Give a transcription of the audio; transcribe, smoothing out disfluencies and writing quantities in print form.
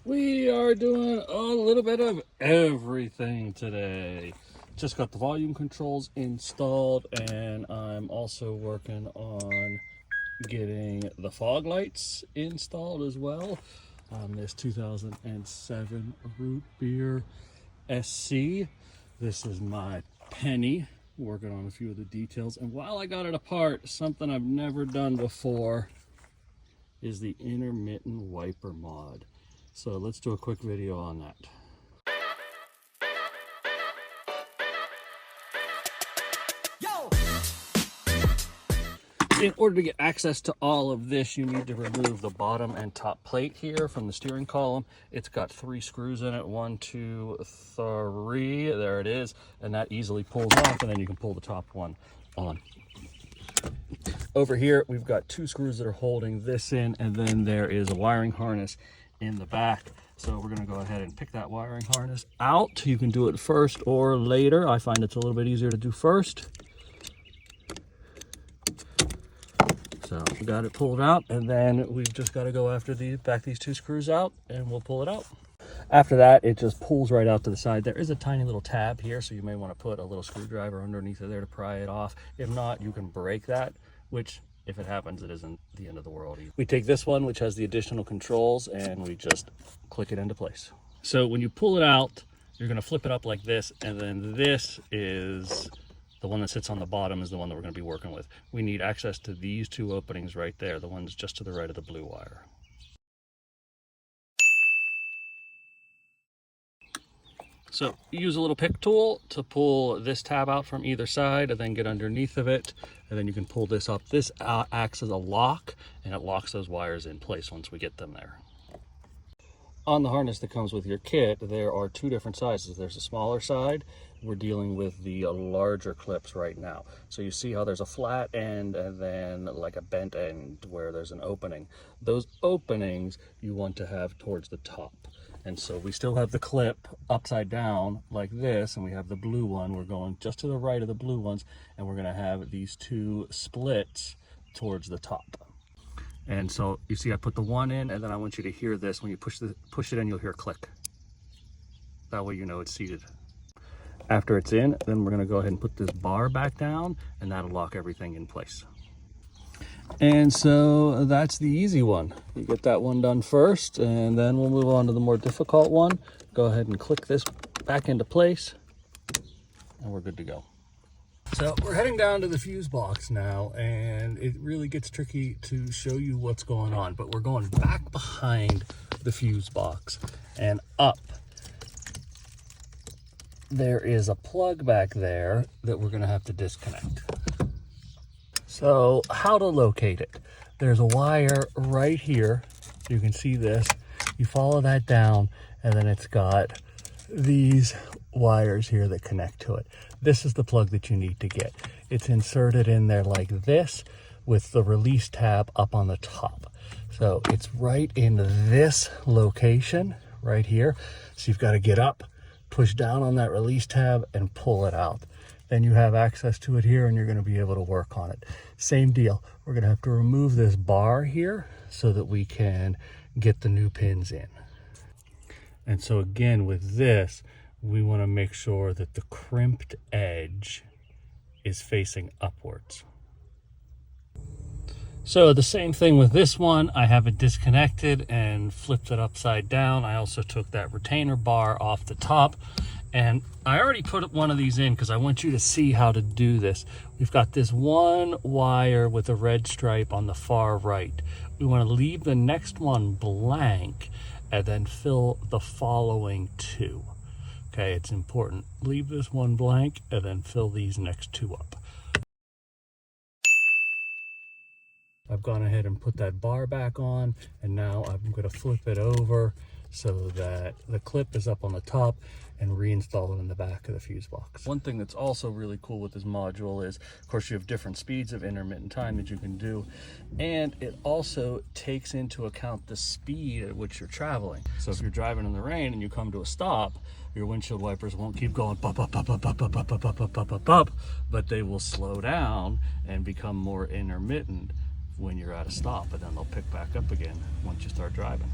We are doing a little bit of everything today. Just got the volume controls installed, and I'm also working on getting the fog lights installed as well on this 2007 Root Beer SC. This is my Penny, working on a few of the details. And while I got it apart, something I've never done before is the intermittent wiper mod. So let's do a quick video on that. In order to get access to all of this, you need to remove the bottom and top plate here from the steering column. It's got 3 screws in it, 1, 2, 3, there it is, and that easily pulls off, and then you can pull the top one on. Over here, we've got 2 screws that are holding this in, and then there is a wiring harness in the back. So we're going to go ahead and pick that wiring harness out. You can do it first or later. I find it's a little bit easier to do first. So we got it pulled out, and then we've just got to go after back these 2 screws out, and we'll pull it out. After that, it just pulls right out to the side. There is a tiny little tab here, so you may want to put a little screwdriver underneath of there to pry it off. If not, you can break that, which, if it happens, it isn't the end of the world. We take this one, which has the additional controls, and we just click it into place. So when you pull it out, you're going to flip it up like this, and then this is the one that sits on the bottom is the one that we're going to be working with. We need access to these 2 openings right there, the ones just to the right of the blue wire. So use a little pick tool to pull this tab out from either side and then get underneath of it, and then you can pull this up. This acts as a lock, and it locks those wires in place once we get them there. On the harness that comes with your kit, there are 2 different sizes. There's a smaller side. We're dealing with the larger clips right now. So you see how there's a flat end and then like a bent end where there's an opening. Those openings you want to have towards the top. And so we still have the clip upside down like this, and we have the blue one. We're going just to the right of the blue ones, and we're going to have these 2 splits towards the top. And so you see I put the one in, and then I want you to hear this. When you push it in, you'll hear a click. That way you know it's seated. After it's in, then we're going to go ahead and put this bar back down, and that'll lock everything in place. And so that's the easy one. You get that one done first, and then we'll move on to the more difficult one. Go ahead and click this back into place, and we're good to go. So we're heading down to the fuse box now, and it really gets tricky to show you what's going on, but we're going back behind the fuse box and up. There is a plug back there that we're going to have to disconnect. So how to locate it? There's a wire right here. You can see this. You follow that down, and then it's got these wires here that connect to it. This is the plug that you need to get. It's inserted in there like this with the release tab up on the top. So it's right in this location right here. So you've got to get up, push down on that release tab, and pull it out. Then you have access to it here, and you're going to be able to work on it. Same deal. We're going to have to remove this bar here so that we can get the new pins in. And so again, with this, we want to make sure that the crimped edge is facing upwards. So the same thing with this one. I have it disconnected and flipped it upside down. I also took that retainer bar off the top, and I already put one of these in because I want you to see how to do this. We've got this one wire with a red stripe on the far right. We want to leave the next one blank and then fill the following 2. Okay, it's important. Leave this one blank and then fill these next 2 up. I've gone ahead and put that bar back on, and now I'm going to flip it over so that the clip is up on the top and reinstall it in the back of the fuse box. One thing that's also really cool with this module is, of course, you have different speeds of intermittent time that you can do, and it also takes into account the speed at which you're traveling. So if you're driving in the rain and you come to a stop, your windshield wipers won't keep going pop, but they will slow down and become more intermittent when you're at a stop, and then they'll pick back up again once you start driving.